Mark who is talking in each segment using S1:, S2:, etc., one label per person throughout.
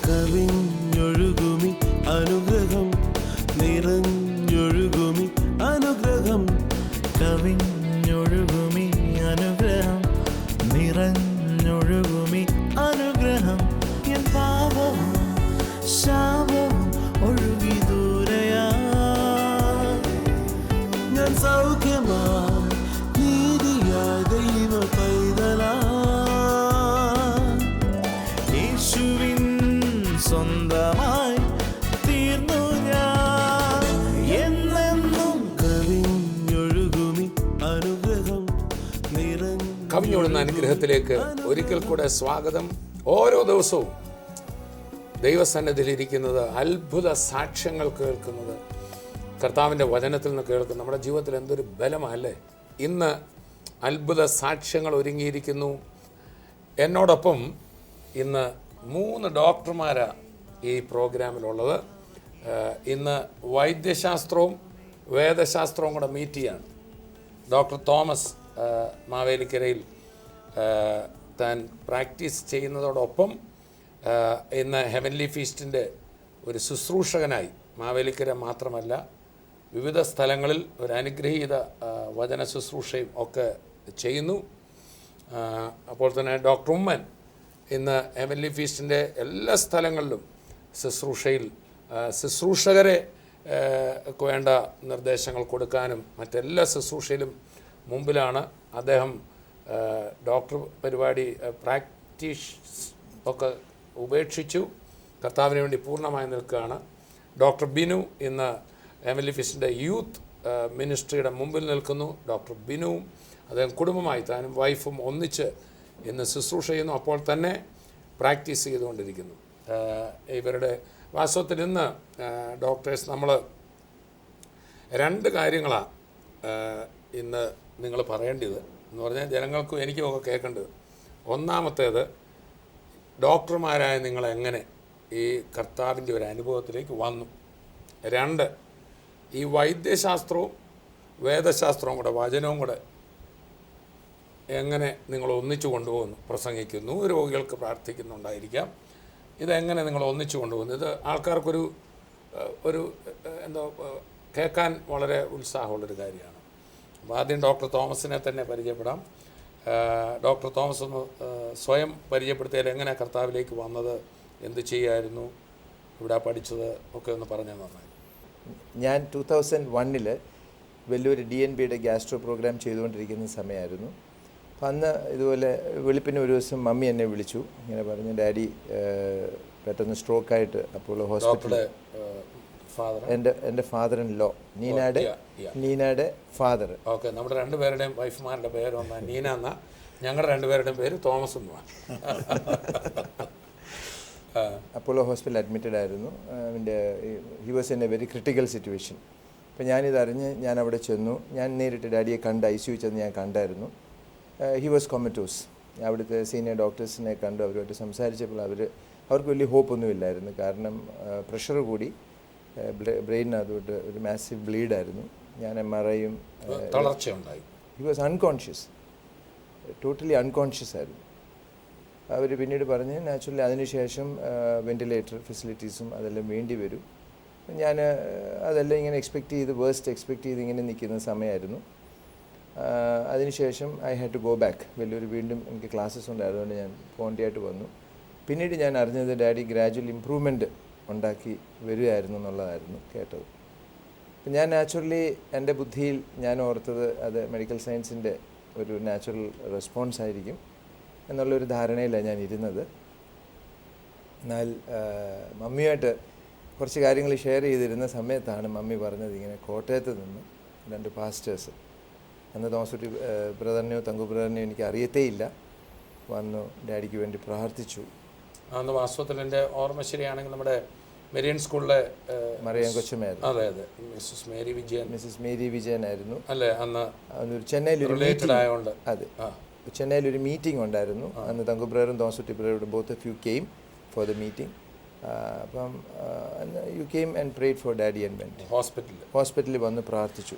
S1: കവിഞ്ഞൊഴുകുമി അനുഗ്രഹം നിറഞ്ഞൊഴുകുമി അനുഗ്രഹം കവിഞ്ഞൊഴുകുമി അനുഗ്രഹം നിറഞ്ഞൊഴുകുമി അനുഗ്രഹം എൻ പാപവും ശാപവും ഒഴുകി ദൂരയാ ഞാൻ സൗഖ്യമാ നീതിയാ ദൈവ പൈതലാ യേശുവിൻ സ്വന്തമായി തീർന്നു ഞാൻ എന്നെന്നും കവിഞ്ഞൊഴുകുമി അനുഗ്രഹം
S2: കവിഞ്ഞൊഴുന്ന അനുഗ്രഹത്തിലേക്ക് ഒരിക്കൽ കൂടെ സ്വാഗതം. ഓരോ ദിവസവും ദൈവസന്നിധിയിലിരിക്കുന്നത്, അത്ഭുത സാക്ഷ്യങ്ങൾ കേൾക്കുന്നത്, കർത്താവിൻ്റെ വചനത്തിൽ നിന്ന് കേൾക്കുന്നത് നമ്മുടെ ജീവിതത്തിൽ എന്തൊരു ബലമല്ലേ. ഇന്ന് അത്ഭുത സാക്ഷ്യങ്ങൾ ഒരുങ്ങിയിരിക്കുന്നു. എന്നോടൊപ്പം ഇന്ന് 3 ഡോക്ടർമാരാണ് ഈ പ്രോഗ്രാമിലുള്ളത്. ഇന്ന് വൈദ്യശാസ്ത്രവും വേദശാസ്ത്രവും കൂടെ മീറ്റ് ചെയ്യാണ്. ഡോക്ടർ തോമസ് മാവേലിക്കരയിൽ താൻ പ്രാക്ടീസ് ചെയ്യുന്നതോടൊപ്പം ഇന്ന് ഹെവൻലി ഫീസ്റ്റിൻ്റെ ഒരു ശുശ്രൂഷകനായി മാവേലിക്കര മാത്രമല്ല വിവിധ സ്ഥലങ്ങളിൽ ഒരു അനുഗ്രഹീത വചന ശുശ്രൂഷയും ഒക്കെ ചെയ്യുന്നു. അപ്പോൾ തന്നെ ഡോക്ടർ ഉമ്മൻ ഇന്ന് ഹെവൻലി ഫീസ്റ്റിൻ്റെ എല്ലാ സ്ഥലങ്ങളിലും ശുശ്രൂഷകരെ വേണ്ട നിർദ്ദേശങ്ങൾ കൊടുക്കാനും മറ്റെല്ലാ ശുശ്രൂഷയിലും മുമ്പിലാണ്. അദ്ദേഹം ഡോക്ടർ പരിപാടി പ്രാക്ടീസ് ഒക്കെ ഉപേക്ഷിച്ചു, കർത്താവിന് വേണ്ടി പൂർണ്ണമായി നിൽക്കുകയാണ്. ഡോക്ടർ ബിനു ഇന്ന് ഹെവൻലി ഫീസ്റ്റിൻ്റെ യൂത്ത് മിനിസ്ട്രിയുടെ മുമ്പിൽ നിൽക്കുന്നു. ഡോക്ടർ ബിനുവും അദ്ദേഹം കുടുംബമായി താനും വൈഫും ഒന്നിച്ച് ഇന്ന് ശുശ്രൂഷ ചെയ്യുന്നു. അപ്പോൾ തന്നെ പ്രാക്ടീസ് ചെയ്തുകൊണ്ടിരിക്കുന്നു. ഇവരുടെ വാസ്തവത്തിൽ ഇന്ന് ഡോക്ടേഴ്സ് നമ്മൾ 2 കാര്യങ്ങളാണ് ഇന്ന് നിങ്ങൾ പറയേണ്ടത് എന്ന് പറഞ്ഞാൽ ജനങ്ങൾക്കും എനിക്കും ഒക്കെ കേൾക്കേണ്ടത്. ഒന്നാമത്തേത്, ഡോക്ടർമാരായ നിങ്ങളെങ്ങനെ ഈ കർത്താവിൻ്റെ ഒരു അനുഭവത്തിലേക്ക് വന്നു. 2, ഈ വൈദ്യശാസ്ത്രവും വേദശാസ്ത്രവും കൂടെ വചനവും കൂടെ എങ്ങനെ നിങ്ങൾ ഒന്നിച്ചു കൊണ്ടുപോകുന്നു. പ്രസംഗിക്കുന്നു, രോഗികൾക്ക് പ്രാർത്ഥിക്കുന്നുണ്ടായിരിക്കാം. ഇതെങ്ങനെ നിങ്ങൾ ഒന്നിച്ചു കൊണ്ടുപോകുന്നു. ഇത് ആൾക്കാർക്കൊരു എന്തോ കേൾക്കാൻ വളരെ ഉത്സാഹമുള്ളൊരു കാര്യമാണ്. അപ്പോൾ ആദ്യം ഡോക്ടർ തോമസിനെ തന്നെ പരിചയപ്പെടാം. ഡോക്ടർ തോമസ് ഒന്ന് സ്വയം പരിചയപ്പെടുത്തിയാൽ എങ്ങനെ കർത്താവിലേക്ക് വന്നത്, എന്ത് ചെയ്യായിരുന്നു, ഇവിടെ പഠിച്ചത് ഒക്കെ ഒന്ന് പറഞ്ഞാൽ നന്നായി.
S3: ഞാൻ 2001 വലിയൊരു DNBയുടെ ഗ്യാസ്ട്രോ പ്രോഗ്രാം ചെയ്തുകൊണ്ടിരിക്കുന്ന സമയമായിരുന്നു. അപ്പം അന്ന് ഇതുപോലെ വെളുപ്പിന് ഒരു ദിവസം മമ്മി എന്നെ വിളിച്ചു. ഇങ്ങനെ പറഞ്ഞു, ഡാഡി പെട്ടെന്ന് സ്ട്രോക്കായിട്ട് അപ്പോളോ ഹോസ്പിറ്റലിൽ. എൻ്റെ ഫാദർ ഇൻ ലോ, നീനയുടെ ഫാദർ.
S2: ഓക്കെ, നമ്മുടെ 2 പേരുടെയും വൈഫുമാരുടെ പേര് ഒന്നാ നീന എന്നാ, ഞങ്ങളുടെ 2 പേരുടെയും പേര് തോമസ് എന്നാണ്.
S3: അപ്പോളോ ഹോസ്പിറ്റലിൽ അഡ്മിറ്റഡ് ആയിരുന്നു. He was in A very critical situation. അപ്പം ഞാനിതറിഞ്ഞ് ഞാൻ അവിടെ ചെന്നു. ഞാൻ നേരിട്ട് ഡാഡിയെ കണ്ട് ICU ചെന്ന് ഞാൻ കണ്ടായിരുന്നു. He was comatose. അവിടുത്തെ സീനിയർ ഡോക്ടേഴ്സിനെ കണ്ടു. അവരുമായിട്ട് സംസാരിച്ചപ്പോൾ അവർക്ക് വലിയ ഹോപ്പൊന്നുമില്ലായിരുന്നു. കാരണം പ്രഷർ കൂടി, ബ്രെയിനകത്തോട്ട് ഒരു മാസീവ് ബ്ലീഡായിരുന്നു. ഞാൻ MRIയും
S2: തളർച്ചയുണ്ടായി.
S3: He was unconscious, totally unconscious ആയിരുന്നു. അവർ പിന്നീട് പറഞ്ഞ് നാച്ചുറലി അതിനുശേഷം വെൻറ്റിലേറ്റർ ഫെസിലിറ്റീസും അതെല്ലാം വേണ്ടി വരും. ഞാൻ അതെല്ലാം ഇങ്ങനെ വേഴ്സ്റ്റ് എക്സ്പെക്റ്റ് ചെയ്ത് ഇങ്ങനെ നിൽക്കുന്ന സമയമായിരുന്നു. അതിനുശേഷം I had to go back. വലിയൊരു വീണ്ടും എനിക്ക് ക്ലാസ്സസ് ഉണ്ടായതുകൊണ്ട് ഞാൻ പോകേണ്ടതായിട്ട് വന്നു. പിന്നീട് ഞാൻ അറിഞ്ഞത് ഡാഡി ഗ്രാജുവൽ ഇമ്പ്രൂവ്മെൻറ്റ് ഉണ്ടാക്കി വരികയായിരുന്നു എന്നുള്ളതായിരുന്നു കേട്ടത്. അപ്പം ഞാൻ നാച്ചുറലി എൻ്റെ ബുദ്ധിയിൽ ഞാൻ ഓർത്തത് അത് മെഡിക്കൽ സയൻസിൻ്റെ ഒരു നാച്ചുറൽ റെസ്പോൺസ് ആയിരിക്കും എന്നുള്ളൊരു ധാരണയിലാണ് ഞാൻ ഇരുന്നത്. എന്നാൽ മമ്മിയായിട്ട് കുറച്ച് കാര്യങ്ങൾ ഷെയർ ചെയ്തിരുന്ന സമയത്താണ് മമ്മി പറഞ്ഞത്, ഇങ്ങനെ കോട്ടയത്ത് നിന്ന് 2 പാസ്റ്റേഴ്സ്, അന്ന് തോമസുട്ടി ബ്രദറിനെയോ തങ്കു ബ്രദറിനെയോ എനിക്ക് അറിയത്തേയില്ല, വന്നു ഡാഡിക്ക് വേണ്ടി പ്രാർത്ഥിച്ചു.
S2: അന്ന് വാസ്തവത്തിൽ എൻ്റെ ഓർമ്മ ശരിയാണെങ്കിൽ നമ്മുടെ മെരിയൻ സ്കൂളിലെ
S3: മറിയം കൊച്ചമ്മയായിരുന്നു.
S2: അതെ അതെ, മിസ്സസ് മേരി വിജയൻ ആയിരുന്നു
S3: അല്ലേ. അന്ന് ചെന്നൈയിലൊരു
S2: ആയതുകൊണ്ട്
S3: അതെ, ചെന്നൈയിലൊരു മീറ്റിംഗ് ഉണ്ടായിരുന്നു. അന്ന് തങ്കു ബ്രദറും തോമസുട്ടി ബ്രദറും both of you came for the meeting. അപ്പം you came and prayed for daddy and went. ഹോസ്പിറ്റലിൽ വന്ന് പ്രാർത്ഥിച്ചു.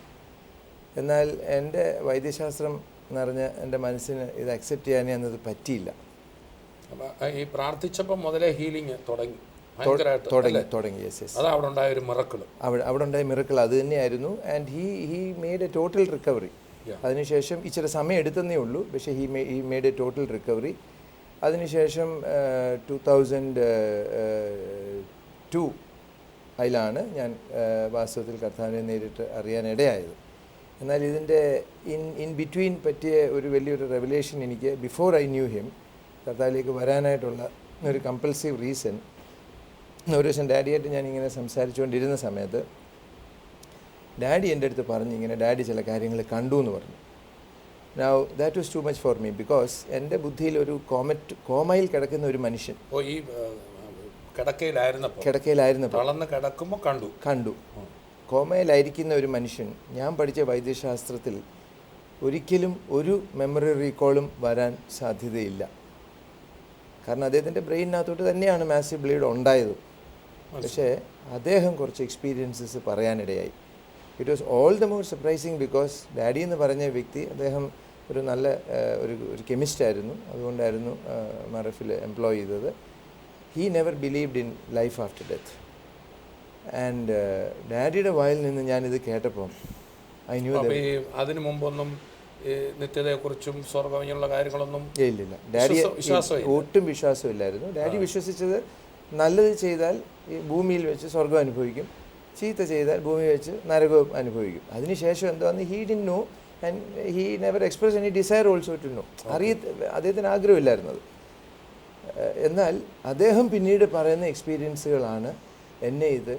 S3: എന്നാൽ എൻ്റെ വൈദ്യശാസ്ത്രം നിറഞ്ഞ എൻ്റെ മനസ്സിന് ഇത് അക്സെപ്റ്റ് ചെയ്യാനേ അന്നത് പറ്റിയില്ല.
S2: ഈ പ്രാർത്ഥിച്ചപ്പോൾ മുതലേ ഹീലിംഗ് തുടങ്ങി.
S3: Yes yes.
S2: അത് അവിടെ ഉണ്ടായ ഒരു മിറക്കിൾ,
S3: അവിടെ ഉണ്ടായ മിറക്കിൾ അത് തന്നെയായിരുന്നു. And he made A total recovery. അതിനുശേഷം ഇച്ചിരി സമയം എടുത്തതേ ഉള്ളൂ, പക്ഷേ he made A total recovery. അതിനുശേഷം 2002 അതിലാണ് ഞാൻ വാസ്തവത്തിൽ കർത്താവിനെ നേരിട്ട് അറിയാനിടയായത്. എന്നാൽ ഇതിൻ്റെ ഇൻ ബിറ്റ്വീൻ പറ്റിയ ഒരു വലിയൊരു റെവലേഷൻ എനിക്ക് ബിഫോർ ഐ ന്യൂ ഹിം കർത്താവിലേക്ക് വരാനായിട്ടുള്ള ഒരു കമ്പൽസീവ് റീസൺ. ഒരു ദിവസം ഡാഡിയായിട്ട് ഞാനിങ്ങനെ സംസാരിച്ചുകൊണ്ടിരുന്ന സമയത്ത് ഡാഡി എൻ്റെ അടുത്ത് പറഞ്ഞു, ഇങ്ങനെ ഡാഡി ചില കാര്യങ്ങൾ കണ്ടു എന്ന് പറഞ്ഞു. Now that was too much for me, because എൻ്റെ ബുദ്ധിയിൽ ഒരു കോമയിൽ കിടക്കുന്ന ഒരു മനുഷ്യൻ
S2: കിടക്കയിലായിരുന്നപ്പോൾ
S3: കണ്ടു കോമയിലായിരിക്കുന്ന ഒരു മനുഷ്യൻ ഞാൻ പഠിച്ച വൈദ്യശാസ്ത്രത്തിൽ ഒരിക്കലും ഒരു മെമ്മറി റീകോളും വരാൻ സാധ്യതയില്ല. കാരണം അദ്ദേഹത്തിൻ്റെ ബ്രെയിനകത്തോട്ട് തന്നെയാണ് മാസീവ് ബ്ലീഡ് ഉണ്ടായത്. പക്ഷേ അദ്ദേഹം കുറച്ച് എക്സ്പീരിയൻസസ് പറയാനിടയായി. It was all the more surprising because daddy എന്ന് പറഞ്ഞ വ്യക്തി അദ്ദേഹം ഒരു നല്ല ഒരു കെമിസ്റ്റായിരുന്നു. അതുകൊണ്ടായിരുന്നു മറഫിൽ എംപ്ലോയ് ചെയ്തത്. He never believed in life after death. And ഡാഡിയുടെ വായിൽ നിന്ന് ഞാനിത് കേട്ടപ്പോൾ ഐ ന്യൂ
S2: അതിനു മുമ്പൊന്നും നിത്യതയെക്കുറിച്ചും സ്വർഗ്ഗം ഇങ്ങനെയുള്ള കാര്യങ്ങളൊന്നും
S3: ഇല്ലില്ല. ഡാഡി ഒട്ടും വിശ്വാസമില്ലായിരുന്നു. ഡാഡി വിശ്വസിച്ചത് നല്ലത് ചെയ്താൽ ഈ ഭൂമിയിൽ വെച്ച് സ്വർഗം അനുഭവിക്കും, ചീത്ത ചെയ്താൽ ഭൂമി വെച്ച് നരകവും അനുഭവിക്കും. അതിനുശേഷം എന്താണെന്ന് he didn't know and he never express any desire also to know. അദ്ദേഹത്തിന് ആഗ്രഹമില്ലായിരുന്നത്. എന്നാൽ അദ്ദേഹം പിന്നീട് പറയുന്ന എക്സ്പീരിയൻസുകളാണ് എന്നെ ഇത്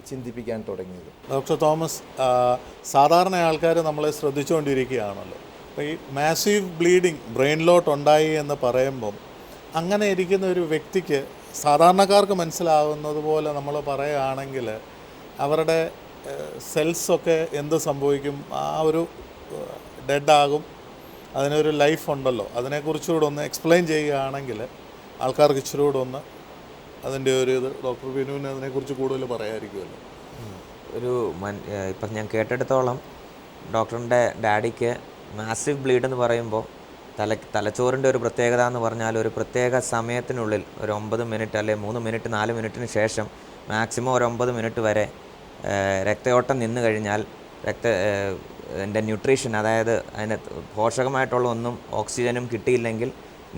S3: ചിന്തിപ്പിക്കാൻ തുടങ്ങിയത്.
S4: ഡോക്ടർ തോമസ്, സാധാരണ ആൾക്കാർ നമ്മളെ ശ്രദ്ധിച്ചുകൊണ്ടിരിക്കുകയാണല്ലോ. അപ്പോൾ ഈ മാസീവ് ബ്ലീഡിങ് ബ്രെയിനിലോട്ടുണ്ടായി എന്ന് പറയുമ്പം അങ്ങനെ ഇരിക്കുന്ന ഒരു വ്യക്തിക്ക് സാധാരണക്കാർക്ക് മനസ്സിലാവുന്നത് പോലെ നമ്മൾ പറയുകയാണെങ്കിൽ അവരുടെ സെൽസൊക്കെ എന്ത് സംഭവിക്കും? ആ ഒരു ഡെഡാകും, അതിനൊരു ലൈഫ് ഉണ്ടല്ലോ. അതിനെക്കുറിച്ചുകൂടെ ഒന്ന് എക്സ്പ്ലെയിൻ ചെയ്യുകയാണെങ്കിൽ ആൾക്കാർക്ക് ഇച്ചിരി കൂടെ ഒന്ന് അതിൻ്റെ ഒരു ഇത് ഡോക്ടർ ബിനുവിന് അതിനെക്കുറിച്ച് കൂടുതൽ പറയാമായിരിക്കുമല്ലോ.
S5: ഇപ്പം ഞാൻ കേട്ടെടുത്തോളം ഡോക്ടറിൻ്റെ ഡാഡിക്ക് മാസീവ് ബ്ലീഡ് എന്ന് പറയുമ്പോൾ തലച്ചോറിൻ്റെ ഒരു പ്രത്യേകത എന്ന് പറഞ്ഞാൽ ഒരു പ്രത്യേക സമയത്തിനുള്ളിൽ ഒരു 9 മിനിറ്റ് അല്ലെങ്കിൽ 3 മിനിറ്റ് 4 മിനിറ്റിന് ശേഷം മാക്സിമം ഒരു 9 മിനിറ്റ് വരെ രക്തയോട്ടം നിന്ന് കഴിഞ്ഞാൽ എൻ്റെ ന്യൂട്രീഷൻ, അതായത് അതിന് പോഷകമായിട്ടുള്ള ഒന്നും ഓക്സിജനും കിട്ടിയില്ലെങ്കിൽ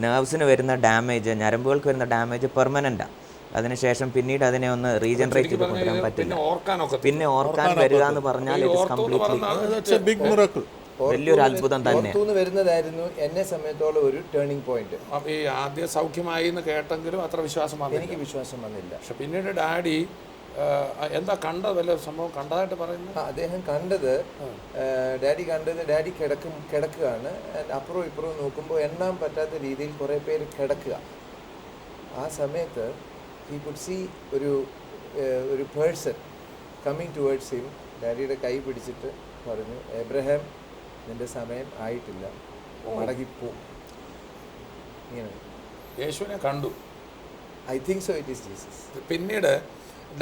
S5: നെർവ്സിന് വരുന്ന ഡാമേജ്, ഞരമ്പുകൾക്ക് വരുന്ന ഡാമേജ് പെർമനൻ്റാണ്. അതിനുശേഷം പിന്നീട് അതിനെ ഒന്ന് റീജനറേറ്റ് ചെയ്ത് കൊണ്ടുവരാൻ പറ്റില്ല. പിന്നെ ഓർക്കാൻ വരിക എന്ന് പറഞ്ഞാൽ വലിയൊരു അത്ഭുതം തന്നെ
S3: വരുന്നതായിരുന്നു എന്നെ സംബന്ധിച്ചോളം ഒരു ടേണിംഗ് പോയിന്റ്.
S2: ഈ ആദ്യ സൗഖ്യമായി എന്ന് കേട്ടെങ്കിലും അത്ര വിശ്വാസം
S3: എനിക്ക് വിശ്വാസം വന്നില്ല.
S2: പക്ഷെ പിന്നീട് ഡാഡി എന്താ കണ്ടത്, വല്ല സംഭവം കണ്ടതായിട്ട് പറയുന്നു?
S3: അദ്ദേഹം കണ്ടത്, ഡാഡി കിടക്കുകയാണ്. അപ്പുറവും ഇപ്പുറവും നോക്കുമ്പോൾ എണ്ണാൻ പറ്റാത്ത രീതിയിൽ കുറേ പേര് കിടക്കുക. ആ സമയത്ത് ഹി കുഡ് സീ ഒരു പേഴ്സൺ കമ്മിങ് ടുവേർഡ്സ് ഹിം. ഡാഡിയുടെ കൈ പിടിച്ചിട്ട് പറഞ്ഞു, എബ്രഹാം, നിന്റെ സമയം ആയിട്ടില്ല, മടങ്ങിപ്പോ. ഇങ്ങനെ
S2: യേശുവിനെ കണ്ടു.
S3: I think so, it is Jesus.
S2: പിന്നീട്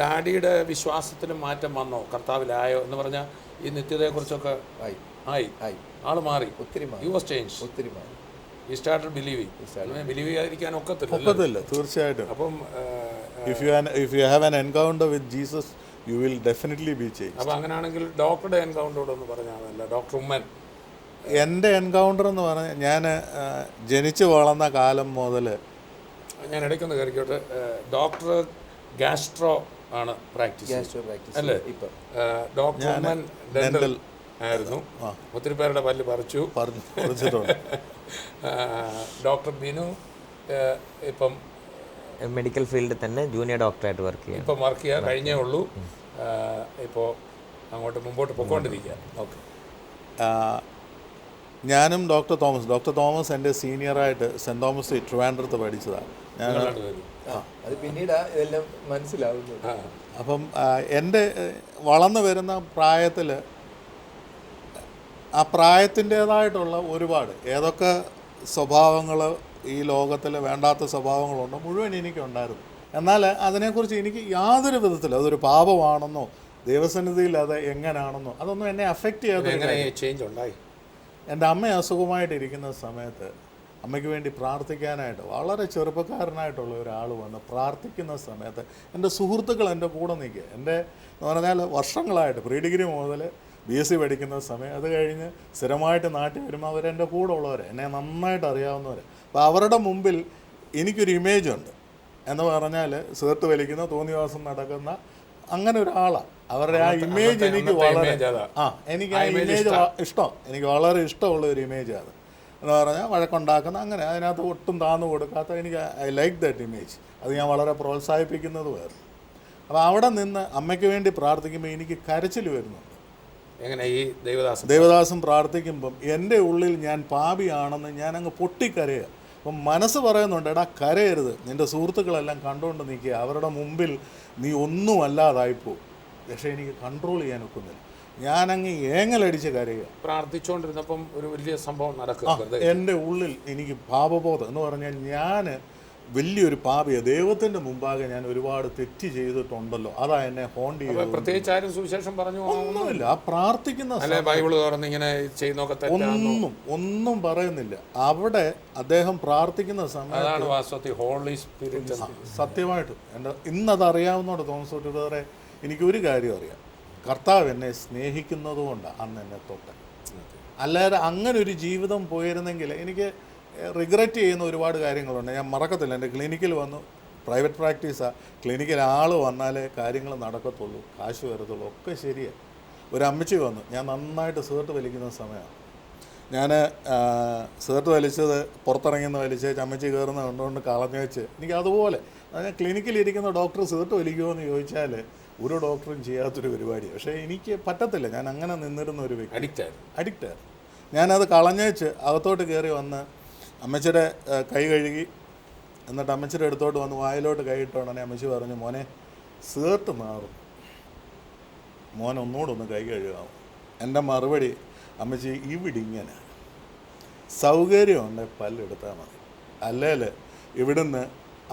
S2: ഡാഡിയുടെ വിശ്വാസത്തിന് മാറ്റം വന്നോ, കർത്താവിലായോ എന്ന് പറഞ്ഞാൽ ഈ നിത്യതയെക്കുറിച്ചൊക്കെ ആയി ആള് മാറി, ഒത്തിരി മാറി. ഹി വാസ് ചേഞ്ച്, ഒത്തിരി മാറി. He started believing. ബിലീവ് ചെയ്യാതിരിക്കാൻ ഒക്കത്തില്ല,
S4: തീർച്ചയായിട്ടും.
S2: അപ്പം
S4: if you have an encounter with Jesus, you will definitely be changed.
S2: അപ്പോൾ അങ്ങനെയാണെങ്കിൽ ഡോക്ടറുടെ എൻകൗണ്ടറോട് ഒന്ന് പറഞ്ഞാൽ, ഡോക്ടർ ഉമ്മൻ.
S4: എൻ്റെ എൻകൗണ്ടർ എന്ന് പറഞ്ഞാൽ ഞാൻ ജനിച്ചു വളർന്ന കാലം മുതൽ,
S2: ഞാൻ ഇടയ്ക്കൊന്ന് കയറിക്കോട്ടെ, ഡോക്ടർ ഗാസ്ട്രോ ആണ് പ്രാക്ടീസ് അല്ലേ? ഡോക്ടർ ഉമ്മൻ ഡെന്റൽ ആയിരുന്നു. ഒത്തിരി പേരുടെ പല്ല് പറിച്ചിട്ടുണ്ട്. ഡോക്ടർ ബിനു ഇപ്പം
S5: മെഡിക്കൽ ഫീൽഡിൽ തന്നെ ജൂനിയർ ഡോക്ടറായിട്ട് വർക്ക്
S2: ചെയ്യാൻ കഴിഞ്ഞേ ഉള്ളൂ. ഇപ്പോൾ അങ്ങോട്ട് മുമ്പോട്ട് പോയിക്കൊണ്ടിരിക്കുക. ഓക്കെ.
S4: ഞാനും ഡോക്ടർ തോമസ് എൻ്റെ സീനിയറായിട്ട് സെൻറ്റ് തോമസ് ട്രിവാൻഡ്രത്ത് പഠിച്ചതാണ്. ഞാൻ
S3: അത് പിന്നീട് ഇതെല്ലാം മനസ്സിലാവുന്നത്.
S4: അപ്പം എൻ്റെ വളർന്നു വരുന്ന പ്രായത്തിൽ ആ പ്രായത്തിൻ്റേതായിട്ടുള്ള ഒരുപാട് ഏതൊക്കെ സ്വഭാവങ്ങൾ ഈ ലോകത്തിൽ വേണ്ടാത്ത സ്വഭാവങ്ങളുണ്ടോ മുഴുവൻ എനിക്കുണ്ടായിരുന്നു. എന്നാൽ അതിനെക്കുറിച്ച് എനിക്ക് യാതൊരു വിധത്തിലും അതൊരു പാപമാണെന്നോ ദൈവസന്നിധിയിൽ അത് എങ്ങനെയാണെന്നോ അതൊന്നും എന്നെ അഫക്റ്റ് ചെയ്യാത്ത
S2: എങ്ങനെ ചേഞ്ച് ഉണ്ടായി?
S4: എൻ്റെ അമ്മ അസുഖമായിട്ടിരിക്കുന്ന സമയത്ത് അമ്മയ്ക്ക് വേണ്ടി പ്രാർത്ഥിക്കാനായിട്ട് വളരെ ചെറുപ്പക്കാരനായിട്ടുള്ള ഒരാൾ വന്ന് പ്രാർത്ഥിക്കുന്ന സമയത്ത് എൻ്റെ സുഹൃത്തുക്കൾ എൻ്റെ കൂടെ നിൽക്കുക. എൻ്റെ എന്ന് പറഞ്ഞാൽ വർഷങ്ങളായിട്ട് പ്രീ ഡിഗ്രി മുതൽ BSc പഠിക്കുന്ന സമയം, അത് കഴിഞ്ഞ് സ്ഥിരമായിട്ട് നാട്ടിൽ വരുമ്പോൾ അവരെൻ്റെ കൂടെ ഉള്ളവർ, എന്നെ നന്നായിട്ട് അറിയാവുന്നവർ. അപ്പോൾ അവരുടെ മുമ്പിൽ എനിക്കൊരു ഇമേജ് ഉണ്ട് എന്ന് പറഞ്ഞാൽ സിഗരറ്റ് വലിക്കുന്ന, തോന്നിവാസം നടക്കുന്ന അങ്ങനെ ഒരാളാണ്. അവരുടെ ആ ഇമേജ് എനിക്ക് വളരെ എനിക്ക് ആ ഇമേജ് ഇഷ്ടം, എനിക്ക് വളരെ ഇഷ്ടമുള്ള ഒരു ഇമേജ് അത് എന്ന് പറഞ്ഞാൽ വഴക്കുണ്ടാക്കുന്ന, അങ്ങനെ അതിനകത്ത് ഒട്ടും താന്നു കൊടുക്കാത്ത, എനിക്ക് ഐ ലൈക്ക് ദാറ്റ് ഇമേജ്. അത് ഞാൻ വളരെ പ്രോത്സാഹിപ്പിക്കുന്നതുമായിരുന്നു. അപ്പോൾ അവിടെ നിന്ന് അമ്മയ്ക്ക് വേണ്ടി പ്രാർത്ഥിക്കുമ്പോൾ എനിക്ക് കരച്ചിൽ വരുന്നുണ്ട്.
S2: എങ്ങനെ ഈ
S4: ദേവദാസം പ്രാർത്ഥിക്കുമ്പം എൻ്റെ ഉള്ളിൽ ഞാൻ പാപിയാണെന്ന് ഞാൻ അങ്ങ് പൊട്ടിക്കരയുക. അപ്പം മനസ്സ് പറയുന്നുണ്ട്, എടാ കരയരുത്, നിൻ്റെ സുഹൃത്തുക്കളെല്ലാം കണ്ടുകൊണ്ട് നിൽക്കുക, അവരുടെ മുമ്പിൽ നീ ഒന്നും അല്ലാതായിപ്പോ. പക്ഷേ എനിക്ക് കൺട്രോൾ ചെയ്യാൻ ഒക്കുന്നില്ല, ഞാനങ്ങ് ഏങ്ങലടിച്ച് കരയുക.
S2: പ്രാർത്ഥിച്ചുകൊണ്ടിരുന്നപ്പം ഒരു വലിയ സംഭവം നടക്കുക.
S4: എൻ്റെ ഉള്ളിൽ എനിക്ക് പാപബോധം എന്ന് പറഞ്ഞാൽ ഞാൻ വലിയൊരു പാപിയാണ്, ദൈവത്തിൻ്റെ മുമ്പാകെ ഞാൻ ഒരുപാട് തെറ്റ് ചെയ്തിട്ടുണ്ടല്ലോ, അതാ എന്നെ ഹോണ്ട് ചെയ്തത്.
S2: പ്രത്യേകിച്ച് ആരും സുവിശേഷം പറഞ്ഞു
S4: ഒന്നുമില്ല, ആ പ്രാർത്ഥിക്കുന്ന
S2: ബൈബിൾ തുറന്ന് ഇങ്ങനെ ചെയ്യുന്നൊക്കെ
S4: ഒന്നും പറയുന്നില്ല. അവിടെ അദ്ദേഹം പ്രാർത്ഥിക്കുന്ന സമയത്ത്
S2: ഹോളി സ്പിരിറ്റ്
S4: സത്യമായിട്ടും എൻ്റെ ഇന്നത് അറിയാവുന്നതോടെ തോമസ് ബ്രദറെ എനിക്കൊരു കാര്യം അറിയാം, കർത്താവ് എന്നെ സ്നേഹിക്കുന്നത് കൊണ്ടാണ് അന്ന് എന്നെ തൊട്ട്. അല്ലാതെ അങ്ങനെ ഒരു ജീവിതം പോയിരുന്നെങ്കിൽ എനിക്ക് റിഗ്രറ്റ് ചെയ്യുന്ന ഒരുപാട് കാര്യങ്ങളുണ്ട്, ഞാൻ മറക്കത്തില്ല. എൻ്റെ ക്ലിനിക്കിൽ വന്നു, പ്രൈവറ്റ് പ്രാക്ടീസാണ്, ക്ലിനിക്കിൽ ആൾ വന്നാലേ കാര്യങ്ങൾ നടക്കത്തുള്ളൂ, കാശ് വരത്തുള്ളൂ, ഒക്കെ ശരിയാണ്. ഒരു അമ്മച്ചി വന്നു, ഞാൻ നന്നായിട്ട് സിഗരറ്റ് വലിക്കുന്ന സമയമാണ്. ഞാൻ സിഗരറ്റ് വലിച്ചത് പുറത്തിറങ്ങിയെന്ന് വലിച്ചേച്ച് അമ്മച്ചി കയറുന്ന കണ്ടുകൊണ്ട് കളഞ്ഞു വെച്ച് എനിക്ക് അതുപോലെ, ഞാൻ ക്ലിനിക്കിലിരിക്കുന്ന ഡോക്ടർ സിഗരറ്റ് വലിക്കുമോ എന്ന് ചോദിച്ചാൽ ഒരു ഡോക്ടറും ചെയ്യാത്തൊരു പരിപാടിയാണ്. പക്ഷേ എനിക്ക് പറ്റത്തില്ല, ഞാൻ അങ്ങനെ നിന്നിരുന്ന ഒരു വ്യക്തി, അഡിക്റ്റായിരുന്നു. ഞാനത് കളഞ്ഞേച്ച് അകത്തോട്ട് കയറി വന്ന് അമ്മച്ചിയുടെ കൈ കഴുകി, എന്നിട്ട് അമ്മച്ചിയുടെ അടുത്തോട്ട് വന്ന് വായിലോട്ട് കൈ ഇട്ടോണ്ടേ അമ്മച്ചി പറഞ്ഞു, മോനെ സിഗരറ്റ് മാറും, മോൻ ഒന്നുകൂടെ കൈ കഴുകാവും. എൻ്റെ മറുപടി, അമ്മച്ചി ഇവിടെ ഇങ്ങനെ സൗകര്യമുണ്ടെങ്കിൽ പല്ലെടുത്താൽ മതി, അല്ലെങ്കിൽ ഇവിടുന്ന്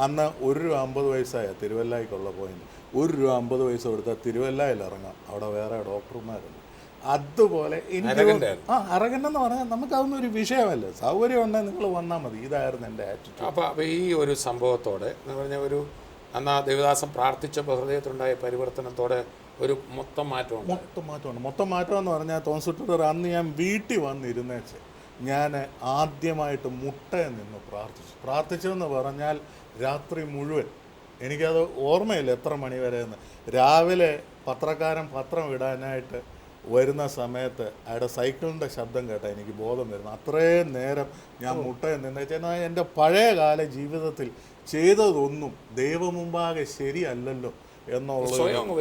S4: അന്ന് ₹1.50 തിരുവല്ലായ്ക്കുള്ള പോയിന്റ്, ₹1.50 കൊടുത്താൽ തിരുവല്ലയിൽ ഇറങ്ങാം, അവിടെ വേറെ ഡോക്ടർമാരുണ്ട്. അതുപോലെ എനിക്ക് അറകണ്ടെന്ന് പറഞ്ഞാൽ നമുക്കതൊന്നും ഒരു വിഷയമല്ല, സൗകര്യം ഉണ്ടെങ്കിൽ നിങ്ങൾ വന്നാൽ മതി, ഇതായിരുന്നു എൻ്റെ ആറ്റിറ്റ്യൂഡ്.
S2: അപ്പോൾ ഈ ഒരു സംഭവത്തോടെ എന്ന് പറഞ്ഞാൽ ഒരു അന്ന് ആ ദേവദാസം പ്രാർത്ഥിച്ചപ്പോൾ ഹൃദയത്തിലുണ്ടായ പരിവർത്തനത്തോടെ ഒരു മൊത്തം മാറ്റമുണ്ട്.
S4: മൊത്തം മാറ്റം എന്ന് പറഞ്ഞാൽ തോമസ് അന്ന് ഞാൻ വീട്ടിൽ വന്നിരുന്നേച്ച് ഞാൻ ആദ്യമായിട്ട് മുട്ടയിൽ നിന്ന് പ്രാർത്ഥിച്ചതെന്ന് പറഞ്ഞാൽ രാത്രി മുഴുവൻ, എനിക്കത് ഓർമ്മയില്ല എത്ര മണി വരെ എന്ന്. രാവിലെ പത്രക്കാരൻ പത്രം ഇടാനായിട്ട് വരുന്ന സമയത്ത് അയാളുടെ സൈക്കിളിൻ്റെ ശബ്ദം കേട്ടാൽ എനിക്ക് ബോധം വരുന്നു. അത്രയും നേരം ഞാൻ മുട്ടയിൽ നിന്ന് എൻ്റെ പഴയകാല ജീവിതത്തിൽ ചെയ്തതൊന്നും ദൈവമുമ്പാകെ ശരിയല്ലല്ലോ എന്നുള്ളത്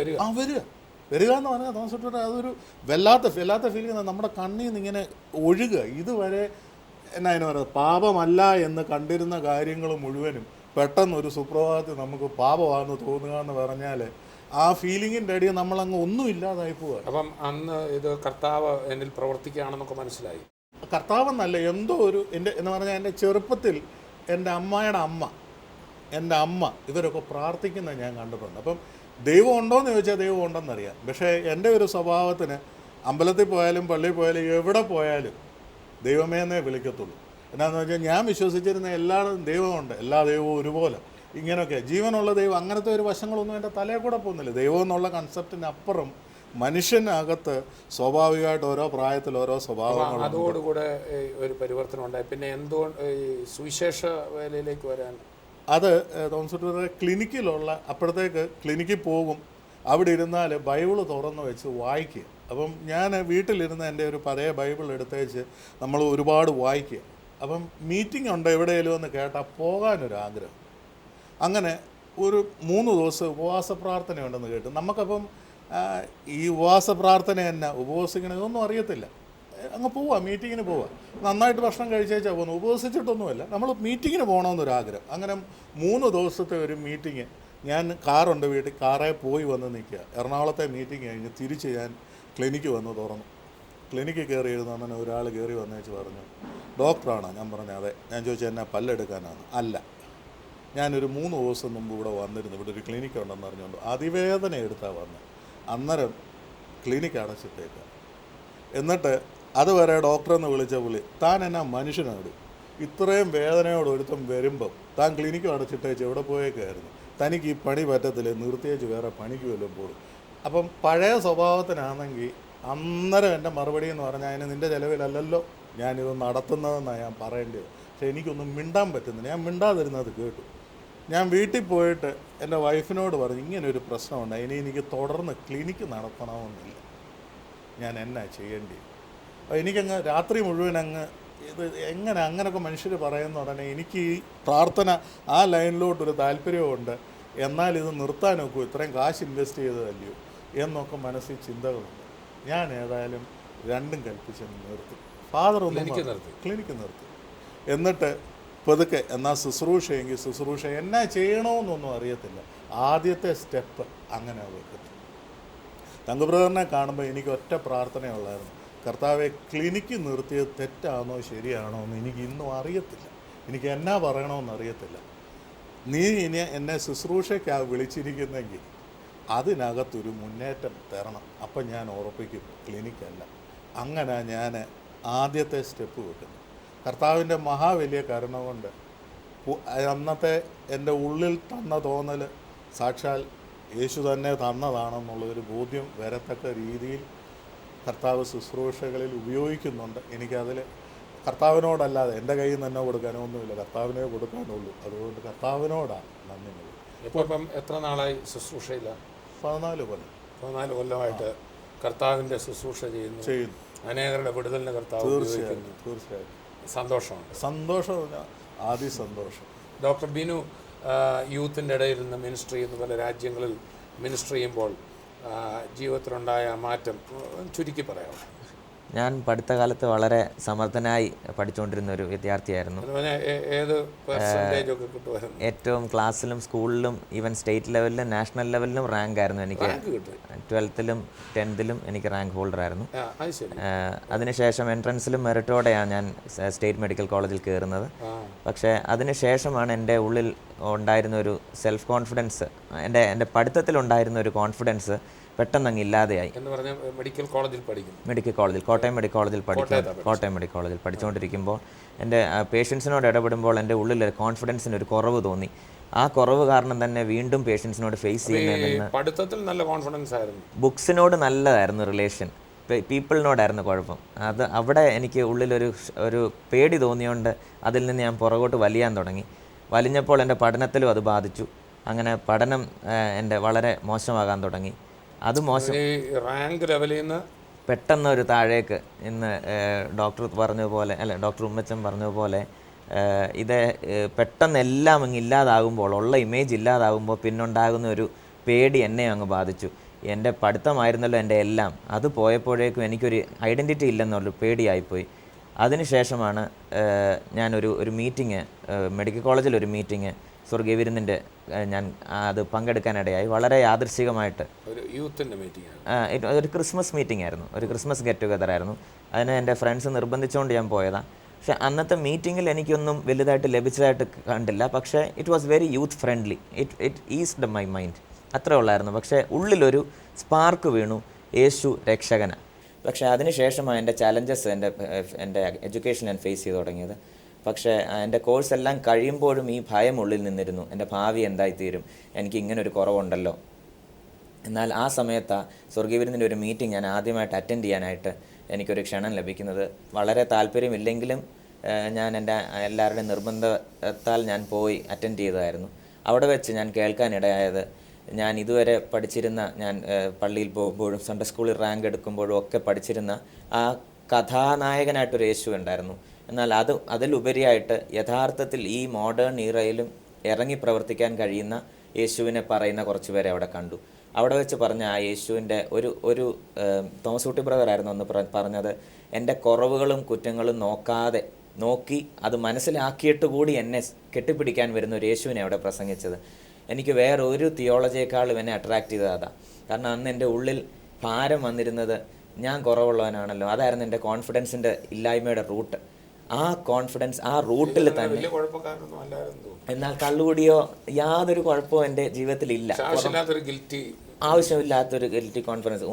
S4: വരിക എന്ന് പറഞ്ഞാൽ തോമസ് അതൊരു വല്ലാത്ത ഫീലിംഗ്. നമ്മുടെ കണ്ണിൽ നിന്ന് ഇങ്ങനെ ഒഴുകുക. ഇതുവരെ എന്നാ അതിന് പറയുന്നത്, പാപമല്ല എന്ന് കണ്ടിരുന്ന കാര്യങ്ങൾ മുഴുവനും പെട്ടെന്നൊരു സുപ്രഭാതത്തിൽ നമുക്ക് പാപമാണെന്ന് തോന്നുക എന്ന് പറഞ്ഞാൽ ആ ഫീലിങ്ങിൻ്റെ അടിയിൽ നമ്മളങ്ങ് ഒന്നും ഇല്ലാതായി പോവുക.
S2: അപ്പം അന്ന് ഇത് കർത്താവ് എന്നിൽ പ്രവർത്തിക്കുകയാണെന്നൊക്കെ മനസ്സിലായി.
S4: കർത്താവെന്നല്ല, എന്തോ ഒരു എന്ന് പറഞ്ഞാൽ എൻ്റെ ചെറുപ്പത്തിൽ എൻ്റെ അമ്മ ഇവരൊക്കെ പ്രാർത്ഥിക്കുന്നത് ഞാൻ കണ്ടിട്ടുണ്ട്. അപ്പം ദൈവം ഉണ്ടോയെന്ന് ചോദിച്ചാൽ ദൈവം ഉണ്ടെന്നറിയാം. പക്ഷേ എൻ്റെ ഒരു സ്വഭാവത്തിന് അമ്പലത്തിൽ പോയാലും പള്ളിയിൽ പോയാലും എവിടെ പോയാലും ദൈവമേ എന്നേ വിളിക്കത്തുള്ളൂ. എന്നാന്ന് വെച്ചാൽ ഞാൻ വിശ്വസിച്ചിരുന്ന എല്ലായിടും ദൈവമുണ്ട്, എല്ലാ ദൈവവും ഒരുപോലെ, ഇങ്ങനെയൊക്കെ ജീവനുള്ള ദൈവം, അങ്ങനത്തെ ഒരു വശങ്ങളൊന്നും എൻ്റെ തലയിൽ കൂടെ പോകുന്നില്ല. ദൈവം എന്നുള്ള കൺസെപ്റ്റിനപ്പുറം മനുഷ്യനകത്ത് സ്വാഭാവികമായിട്ട് ഓരോ പ്രായത്തിൽ ഓരോ സ്വഭാവങ്ങൾ.
S2: അതോടുകൂടെ ഒരു പരിവർത്തനം ഉണ്ടായി. പിന്നെ എന്തുകൊണ്ട് സുവിശേഷ വേലയിലേക്ക് വരാൻ?
S4: അത് തോമസ് ക്ലിനിക്കിലുള്ള, അപ്പോഴത്തേക്ക് ക്ലിനിക്കിൽ പോകും, അവിടെ ഇരുന്നാൽ ബൈബിള് തുറന്ന് വെച്ച് വായിക്കുക. അപ്പം ഞാൻ വീട്ടിലിരുന്ന് എൻ്റെ ഒരു പഴയ ബൈബിൾ എടുത്തേച്ച് നമ്മൾ ഒരുപാട് വായിക്കുക. അപ്പം മീറ്റിംഗ് ഉണ്ട് എവിടെയെങ്കിലും എന്ന് കേട്ടാൽ പോകാനൊരാഗ്രഹം. അങ്ങനെ ഒരു 3 ദിവസം ഉപവാസ പ്രാർത്ഥനയുണ്ടെന്ന് കേട്ടു. നമുക്കപ്പം ഈ ഉപവാസ പ്രാർത്ഥന തന്നെ ഉപവസിക്കണമെന്നൊന്നും അറിയത്തില്ല, അങ്ങ് പോവാം, മീറ്റിങ്ങിന് പോവാം, നന്നായിട്ട് ഭക്ഷണം കഴിച്ചേച്ചാൽ പോകുന്നു, ഉപവസിച്ചിട്ടൊന്നുമല്ല, നമ്മൾ മീറ്റിങ്ങിന് പോകണമെന്നൊരാഗ്രഹം. അങ്ങനെ 3 ദിവസത്തെ ഒരു മീറ്റിങ്, ഞാൻ കാറുണ്ട് വീട്ടിൽ, കാറേ പോയി വന്ന് നിൽക്കുക. എറണാകുളത്തെ മീറ്റിംഗ് കഴിഞ്ഞ് തിരിച്ച് ഞാൻ ക്ലിനിക്ക് വന്ന് തുറന്നു. ക്ലിനിക്കിൽ കയറി ഇരുന്ന് അങ്ങനെ ഒരാൾ കയറി വന്നേച്ച് പറഞ്ഞു, ഡോക്ടറാണോ? ഞാൻ പറഞ്ഞു അതെ. ഞാൻ ചോദിച്ചു എന്നാ പല്ലെടുക്കാനാണ്? അല്ല. ഞാനൊരു 3 ദിവസം മുമ്പ് ഇവിടെ വന്നിരുന്നു. ഇവിടെ ഒരു ക്ലിനിക്ക് ഉണ്ടെന്ന് അറിഞ്ഞുകൊണ്ട് അതിവേദന എടുത്താണ് വന്നത്. അന്നേരം ക്ലിനിക്ക് അടച്ചിട്ടേക്കുക. എന്നിട്ട് അതുവരെ ഡോക്ടറെന്ന് വിളിച്ച പുള്ളി, താൻ എന്നാ മനുഷ്യനാണ്, ഇത്രയും വേദനയോട് ഒരുത്തം വരുമ്പം താൻ ക്ലിനിക്ക് അടച്ചിട്ടേച്ച് എവിടെ പോയേക്കായിരുന്നു, തനിക്ക് ഈ പണി പറ്റത്തില്ല, നിർത്തിയേച്ച് വേറെ പണിക്ക് വല്ലതും പോകും. അപ്പം പഴയ സ്വഭാവത്തിനാണെങ്കിൽ അന്നേരം എൻ്റെ മറുപടി എന്ന് പറഞ്ഞാൽ, അതിന് നിൻ്റെ ചിലവിലല്ലല്ലോ ഞാനിത് നടത്തുന്നതെന്നാണ് ഞാൻ പറയേണ്ടത്. പക്ഷേ എനിക്കൊന്നും മിണ്ടാൻ പറ്റുന്നില്ല. ഞാൻ മിണ്ടാതിരുന്നത് കേട്ടു. ഞാൻ വീട്ടിൽ പോയിട്ട് എൻ്റെ വൈഫിനോട് പറഞ്ഞു, ഇങ്ങനൊരു പ്രശ്നമുണ്ട്, ഇനി എനിക്ക് തുടർന്ന് ക്ലിനിക്ക് നടത്തണമെന്നില്ല, ഞാൻ എന്നാ ചെയ്യേണ്ടി. അപ്പോൾ എനിക്കങ്ങ് രാത്രി മുഴുവൻ അങ്ങ് ഇത് എങ്ങനെ അങ്ങനെയൊക്കെ മനുഷ്യർ പറയുന്ന ഉടനെ എനിക്ക് ഈ പ്രാർത്ഥന ആ ലൈനിലോട്ടൊരു താല്പര്യമുണ്ട്. എന്നാൽ ഇത് നിർത്താനൊക്കെ ഇത്രയും കാശ് ഇൻവെസ്റ്റ് ചെയ്തതല്ലയോ എന്നൊക്കെ മനസ്സിൽ ചിന്തകളുണ്ട്. ഞാൻ ഏതായാലും രണ്ടും കൽപ്പിച്ച് നിർത്തി. ഫാദർ ഒന്നും ക്ലിനിക്ക് നിർത്തി. എന്നിട്ട് പതുക്കെ എന്നാൽ ശുശ്രൂഷയെങ്കിൽ ശുശ്രൂഷ എന്നാ ചെയ്യണമെന്നൊന്നും അറിയത്തില്ല. ആദ്യത്തെ സ്റ്റെപ്പ് അങ്ങനെ വെക്കുന്നു. തങ്കബ്രദറിനെ കാണുമ്പോൾ എനിക്ക് ഒറ്റ പ്രാർത്ഥനയുള്ളായിരുന്നു, കർത്താവെ ക്ലിനിക്ക് നിർത്തിയത് തെറ്റാണോ ശരിയാണോ എന്ന് എനിക്ക് ഇന്നും അറിയത്തില്ല, എനിക്ക് എന്നാ പറയണമെന്ന് അറിയത്തില്ല. നീ ഇനി എന്നെ ശുശ്രൂഷയ്ക്കാണ് വിളിച്ചിരിക്കുന്നെങ്കിൽ അതിനകത്തൊരു മുന്നേറ്റം തരണം, അപ്പം ഞാൻ ഉറപ്പിക്കും ക്ലിനിക്കല്ല. അങ്ങനെ ഞാൻ ആദ്യത്തെ സ്റ്റെപ്പ് വെക്കുന്നു. കർത്താവിൻ്റെ മഹാവലിയ കരുണ കൊണ്ട് അന്നത്തെ എൻ്റെ ഉള്ളിൽ തന്ന തോന്നൽ സാക്ഷാൽ യേശു തന്നെ തന്നതാണെന്നുള്ളൊരു ബോധ്യം വരത്തക്ക രീതിയിൽ കർത്താവ് ശുശ്രൂഷകളിൽ ഉപയോഗിക്കുന്നുണ്ട്. എനിക്കതിൽ കർത്താവിനോടല്ലാതെ എൻ്റെ കയ്യിൽ നിന്ന് തന്നെ കൊടുക്കാനൊന്നുമില്ല, കർത്താവിനെ കൊടുക്കാനുള്ളൂ. അതുകൊണ്ട് കർത്താവിനോടാണ് നന്ദി.
S2: ഇപ്പോൾ ഇപ്പം എത്ര നാളായി ശുശ്രൂഷയില്ല?
S4: 14 കൊല്ലം.
S2: 14 കൊല്ലമായിട്ട് കർത്താവിൻ്റെ ശുശ്രൂഷ ചെയ്യുന്നു. അനേകരുടെ വിടുതലിന് കർത്താവ്
S4: തീർച്ചയായും
S2: സന്തോഷമുണ്ട്.
S4: ആദ്യ സന്തോഷം.
S2: ഡോക്ടർ ബിനു യൂത്തിൻ്റെ ഇടയിൽ നിന്ന് മിനിസ്ട്രി ചെയ്യുന്ന പല രാജ്യങ്ങളിൽ മിനിസ്ട്രി ചെയ്യുമ്പോൾ ജീവിതത്തിലുണ്ടായ മാറ്റം ചുരുക്കി പറയാമോ?
S5: ഞാൻ പഠിത്തകാലത്ത് വളരെ സമർത്ഥനായി പഠിച്ചുകൊണ്ടിരുന്ന ഒരു വിദ്യാർത്ഥിയായിരുന്നു.
S2: ഏത് പെർസെൻറ്റേജ് ഒക്കെ കിട്ടുമായിരുന്നു?
S5: ഏറ്റവും ക്ലാസ്സിലും സ്കൂളിലും ഈവൻ സ്റ്റേറ്റ് ലെവലിലും നാഷണൽ ലെവലിലും റാങ്ക് ആയിരുന്നു എനിക്ക്. 12th-ലും 10th-ലും എനിക്ക് റാങ്ക് ഹോൾഡർ ആയിരുന്നു. അതിനുശേഷം എൻട്രൻസിലും മെറിറ്റോടെയാണ് ഞാൻ സ്റ്റേറ്റ് മെഡിക്കൽ കോളേജിൽ കയറുന്നത്. പക്ഷേ അതിനുശേഷമാണ് എൻ്റെ ഉള്ളിൽ ഉണ്ടായിരുന്ന ഒരു സെൽഫ് കോൺഫിഡൻസ്, എൻ്റെ പഠിത്തത്തിലുണ്ടായിരുന്ന ഒരു കോൺഫിഡൻസ് പെട്ടെന്ന് അങ്ങ് ഇല്ലാതെയായി.
S2: മെഡിക്കൽ കോളേജിൽ
S5: കോട്ടയം മെഡിക്കൽ കോളേജിൽ പഠിച്ചുകൊണ്ടിരിക്കുമ്പോൾ എൻ്റെ പേഷ്യൻസിനോട് ഇടപെടുമ്പോൾ എൻ്റെ ഉള്ളിൽ കോൺഫിഡൻസിന് ഒരു കുറവ് തോന്നി. ആ കുറവ് കാരണം തന്നെ വീണ്ടും പേഷ്യൻസിനോട് ഫേസ് ചെയ്യുന്നതെന്ന്.
S2: പഠിത്തത്തിൽ നല്ല കോൺഫിഡൻസ് ആയിരുന്നു,
S5: ബുക്സിനോട് നല്ലതായിരുന്നു റിലേഷൻ, പീപ്പിളിനോടായിരുന്നു കുഴപ്പം. അവിടെ എനിക്ക് ഉള്ളിലൊരു പേടി തോന്നിയോണ്ട് അതിൽ നിന്ന് ഞാൻ പുറകോട്ട് വലിയാൻ തുടങ്ങി. വലിഞ്ഞപ്പോൾ എൻ്റെ പഠനത്തിലും അത് ബാധിച്ചു. അങ്ങനെ പഠനം എൻ്റെ വളരെ മോശമാകാൻ തുടങ്ങി. അത് മോശം.
S2: റാങ്ക് ലെവലിൽ നിന്ന്
S5: പെട്ടെന്ന് ഒരു താഴേക്ക്. ഇന്ന് ഡോക്ടർ ഉമ്മച്ചൻ പറഞ്ഞതുപോലെ ഇത് പെട്ടെന്ന് എല്ലാം അങ്ങ് ഇല്ലാതാകുമ്പോൾ, ഉള്ള ഇമേജ് ഇല്ലാതാകുമ്പോൾ പിന്നുണ്ടാകുന്ന ഒരു പേടി എന്നെ അങ്ങ് ബാധിച്ചു. എൻ്റെ പഠിത്തമായിരുന്നല്ലോ എൻ്റെ എല്ലാം, അത് പോയപ്പോഴേക്കും എനിക്കൊരു ഐഡൻറ്റിറ്റി ഇല്ലെന്നുള്ളൊരു പേടിയായിപ്പോയി. അതിനുശേഷമാണ് ഞാനൊരു മീറ്റിംഗ്, മെഡിക്കൽ കോളേജിലൊരു മീറ്റിംഗ് സ്വർഗീയ വിരുന്നിൻ്റെ ഞാൻ അത് പങ്കെടുക്കാനിടയായി. വളരെ യാദൃശ്ചികമായിട്ട് ഒരു ക്രിസ്മസ് മീറ്റിംഗ് ആയിരുന്നു, ഒരു ക്രിസ്മസ് ഗെറ്റ് ടുഗദർ ആയിരുന്നു. അതിന് എൻ്റെ ഫ്രണ്ട്സ് നിർബന്ധിച്ചുകൊണ്ട് ഞാൻ പോയതാണ്. പക്ഷെ അന്നത്തെ മീറ്റിങ്ങിൽ എനിക്കൊന്നും വലുതായിട്ട് ലഭിച്ചതായിട്ട് കണ്ടില്ല. പക്ഷേ it was very youth friendly, it eased my mind, അത്രേ ഉള്ളായിരുന്നു. പക്ഷേ ഉള്ളിലൊരു സ്പാർക്ക് വീണു, യേശു രക്ഷകന. പക്ഷേ അതിനുശേഷമാണ് എൻ്റെ ചലഞ്ചസ്, എൻ്റെ എഡ്യൂക്കേഷൻ ഞാൻ ഫേസ് ചെയ്ത് തുടങ്ങിയത്. പക്ഷേ എൻ്റെ കോഴ്സ് എല്ലാം കഴിയുമ്പോഴും ഈ ഭയം ഉള്ളിൽ നിന്നിരുന്നു, എൻ്റെ ഭാവി എന്തായിത്തീരും, എനിക്ക് ഇങ്ങനൊരു കുറവുണ്ടല്ലോ. എന്നാൽ ആ സമയത്താണ് സ്വർഗീയ വിരുന്നിൻ്റെ ഒരു മീറ്റിംഗ് ഞാൻ ആദ്യമായിട്ട് അറ്റൻഡ് ചെയ്യാനായിട്ട് എനിക്കൊരു ക്ഷണം ലഭിക്കുന്നത്. വളരെ താല്പര്യമില്ലെങ്കിലും ഞാൻ എൻ്റെ എല്ലാവരുടെയും നിർബന്ധത്താൽ ഞാൻ പോയി അറ്റൻഡ് ചെയ്തതായിരുന്നു. അവിടെ വെച്ച് ഞാൻ കേൾക്കാനിടയായത്, ഞാൻ ഇതുവരെ പഠിച്ചിരുന്ന, ഞാൻ പള്ളിയിൽ പോകുമ്പോഴും സൺഡേ സ്കൂളിൽ റാങ്ക് എടുക്കുമ്പോഴും ഒക്കെ പഠിച്ചിരുന്ന ആ കഥാനായകനായിട്ടൊരു യേശു ഉണ്ടായിരുന്നു. എന്നാൽ അതിലുപരിയായിട്ട് യഥാർത്ഥത്തിൽ ഈ മോഡേൺ ഈറയിലും ഇറങ്ങി പ്രവർത്തിക്കാൻ കഴിയുന്ന യേശുവിനെ പറയുന്ന കുറച്ച് പേരെ അവിടെ കണ്ടു. അവിടെ വെച്ച് പറഞ്ഞ ആ യേശുവിൻ്റെ ഒരു തോമസ് കുട്ടി ബ്രദറായിരുന്നു അന്ന് പറഞ്ഞത്, എൻ്റെ കുറവുകളും കുറ്റങ്ങളും നോക്കി അത് മനസ്സിലാക്കിയിട്ട് കൂടി എന്നെ കെട്ടിപ്പിടിക്കാൻ വരുന്ന ഒരു യേശുവിനെ അവിടെ പ്രസംഗിച്ചത്. എനിക്ക് വേറെ ഒരു തിയോളജിയേക്കാളും എന്നെ അട്രാക്റ്റ് ചെയ്തത് അതാണ്. കാരണം അന്ന് എൻ്റെ ഉള്ളിൽ ഭാരം വന്നിരുന്നത് ഞാൻ കുറവുള്ളവനാണല്ലോ, അതായിരുന്നു എൻ്റെ കോൺഫിഡൻസിൻ്റെ ഇല്ലായ്മയുടെ റൂട്ട്. ആ കോൺഫിഡൻസ് ആ റൂട്ടിൽ തന്നെ.
S2: വലിയ കുഴപ്പക്കാരനൊന്നും അല്ലായിരുന്നു തോന്നുന്നു.
S5: എന്നാൽ കള്ളുകൂടിയോ യാതൊരു കുഴപ്പവും എൻ്റെ ജീവിതത്തിലില്ല.
S2: ആവശ്യമില്ലാത്തൊരു ഗിൽറ്റി,
S5: ആവശ്യമില്ലാത്തൊരു ഗിൽറ്റി കോൺഫിഡൻസ്.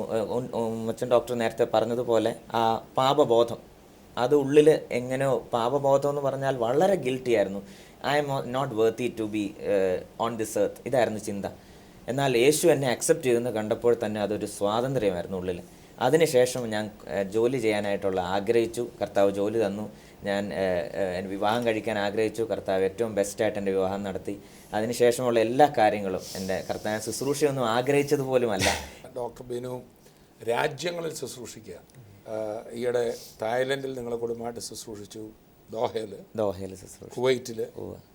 S5: മച്ചൻ ഡോക്ടർ നേരത്തെ പറഞ്ഞതുപോലെ ആ പാപബോധം, അത് ഉള്ളിൽ എങ്ങനെയോ, പാപബോധം എന്ന് പറഞ്ഞാൽ വളരെ ഗിൽറ്റി ആയിരുന്നു. I'm not worthy to be on this earth, ഇതായിരുന്നു ചിന്ത. എന്നാൽ യേശു എന്നെ അക്സെപ്റ്റ് ചെയ്തെന്ന് കണ്ടപ്പോൾ തന്നെ അതൊരു സ്വാതന്ത്ര്യമായിരുന്നു ഉള്ളിൽ. അതിനുശേഷം ഞാൻ ജോലി ചെയ്യാനായിട്ടുള്ള ആഗ്രഹിച്ചു, കർത്താവ് ജോലി തന്നു. ഞാൻ വിവാഹം കഴിക്കാൻ ആഗ്രഹിച്ചു, കർത്താവ് ഏറ്റവും ബെസ്റ്റായിട്ട് എൻ്റെ വിവാഹം നടത്തി. അതിനുശേഷമുള്ള എല്ലാ കാര്യങ്ങളും എൻ്റെ കർത്താവ് ശുശ്രൂഷയൊന്നും ആഗ്രഹിച്ചതുപോലുമല്ല.
S2: ഡോക്ടർ ബിനു രാജ്യങ്ങളിൽ ശുശ്രൂഷിക്കുക. ഈയിടെ തായ്ലൻഡിൽ നിങ്ങളെ കുടുംബമായിട്ട് ശുശ്രൂഷിച്ചു, ദോഹയിൽ ശുശ്രൂഷ, കുവൈറ്റിൽ.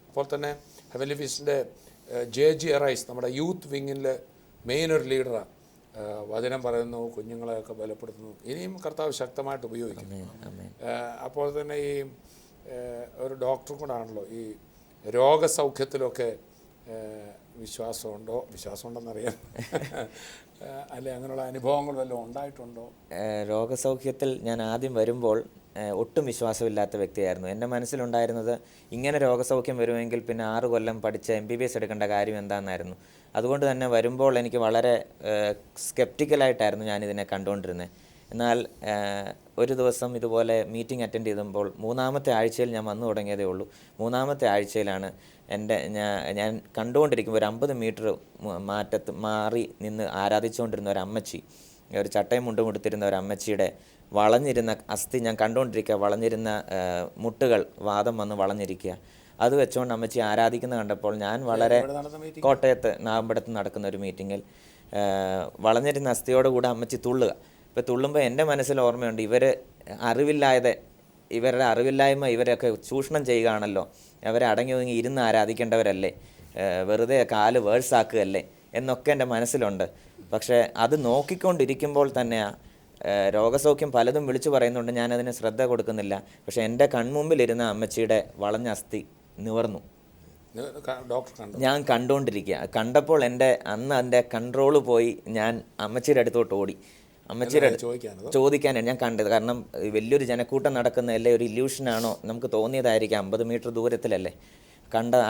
S2: അപ്പോൾ തന്നെ ഹെവൻലി ഫീസ്റ്റിൻ്റെ JG അറൈസ് നമ്മുടെ യൂത്ത് വിങ്ങിലെ മെയിൻ ഒരു ലീഡറാണ്. വചനം പറയുന്നു, കുഞ്ഞുങ്ങളെയൊക്കെ ബലപ്പെടുത്തുന്നു. ഇനിയും കർത്താവ് ശക്തമായിട്ട് ഉപയോഗിക്കുന്നു. അപ്പോൾ തന്നെ ഈ ഒരു ഡോക്ടർ കൂടാണല്ലോ, ഈ രോഗസൗഖ്യത്തിലൊക്കെ വിശ്വാസമുണ്ടെന്നറിയാം അല്ലെ, അങ്ങനെയുള്ള അനുഭവങ്ങൾ വല്ലതും ഉണ്ടായിട്ടുണ്ടോ?
S5: രോഗസൗഖ്യത്തിൽ ഞാൻ ആദ്യം വരുമ്പോൾ ഒട്ടും വിശ്വാസമില്ലാത്ത വ്യക്തിയായിരുന്നു. എൻ്റെ മനസ്സിലുണ്ടായിരുന്നത് ഇങ്ങനെ രോഗസൗഖ്യം വരുമെങ്കിൽ പിന്നെ 6 കൊല്ലം പഠിച്ച MBBS എടുക്കേണ്ട കാര്യം എന്താണെന്നായിരുന്നു. അതുകൊണ്ട് തന്നെ വരുമ്പോൾ എനിക്ക് വളരെ സ്കെപ്റ്റിക്കലായിട്ടായിരുന്നു ഞാനിതിനെ കണ്ടുകൊണ്ടിരുന്നത്. എന്നാൽ ഒരു ദിവസം ഇതുപോലെ മീറ്റിംഗ് അറ്റൻഡ് ചെയ്തപ്പോൾ 3-ാമത്തെ ആഴ്ചയിൽ ഞാൻ വന്നു തുടങ്ങിയതേ ഉള്ളൂ. 3-ാമത്തെ ആഴ്ചയിലാണ് ഞാൻ കണ്ടുകൊണ്ടിരിക്കുമ്പോൾ ഒരു 50 മീറ്റർ മാറി നിന്ന് ആരാധിച്ചുകൊണ്ടിരുന്ന ഒരു അമ്മച്ചി, ഒരു ചട്ടയും മുണ്ടും കൊടുത്തിരുന്ന ഒരു അമ്മച്ചിയുടെ വളഞ്ഞിരുന്ന അസ്ഥി ഞാൻ കണ്ടുകൊണ്ടിരിക്കുക, വളഞ്ഞിരുന്ന മുട്ടുകൾ വാദം വന്ന് വളഞ്ഞിരിക്കുക. അത് വെച്ചുകൊണ്ട് അമ്മച്ചി ആരാധിക്കുന്ന കണ്ടപ്പോൾ ഞാൻ വളരെ, കോട്ടയത്ത് നാഗമ്പടത്ത് നടക്കുന്ന ഒരു മീറ്റിങ്ങിൽ വളഞ്ഞിരുന്ന അസ്ഥിയോടുകൂടെ അമ്മച്ചി തുള്ളുക. ഇപ്പോൾ തുള്ളുമ്പോൾ എൻ്റെ മനസ്സിൽ ഓർമ്മയുണ്ട്, ഇവരുടെ അറിവില്ലായ്മ ഇവരൊക്കെ ചൂഷണം ചെയ്യുകയാണല്ലോ, അവരെ അടങ്ങി ഒതുങ്ങി ഇരുന്ന് ആരാധിക്കേണ്ടവരല്ലേ, വെറുതെ കാല് വേഴ്സാക്കുകയല്ലേ എന്നൊക്കെ എൻ്റെ മനസ്സിലുണ്ട്. പക്ഷേ അത് നോക്കിക്കൊണ്ടിരിക്കുമ്പോൾ തന്നെയാണ് രോഗസൗഖ്യം പലതും വിളിച്ചു പറയുന്നുണ്ട്, ഞാനതിന് ശ്രദ്ധ കൊടുക്കുന്നില്ല. പക്ഷേ എൻ്റെ കൺമുമ്പിലിരുന്ന അമ്മച്ചിയുടെ വളഞ്ഞ അസ്ഥി നിവർന്നു. ഞാൻ കണ്ടുകൊണ്ടിരിക്കുക. കണ്ടപ്പോൾ അതിൻ്റെ കൺട്രോള് പോയി. ഞാൻ അമ്മച്ചിയുടെ അടുത്തോട്ട് ഓടി. അമ്മച്ചിയുടെ ചോദിക്കാനാണ് ഞാൻ കണ്ടത്. കാരണം വലിയൊരു ജനക്കൂട്ടം നടക്കുന്നതല്ലേ, ഒരു ഇല്യൂഷനാണോ നമുക്ക് തോന്നിയതായിരിക്കാം, 50 മീറ്റർ ദൂരത്തിലല്ലേ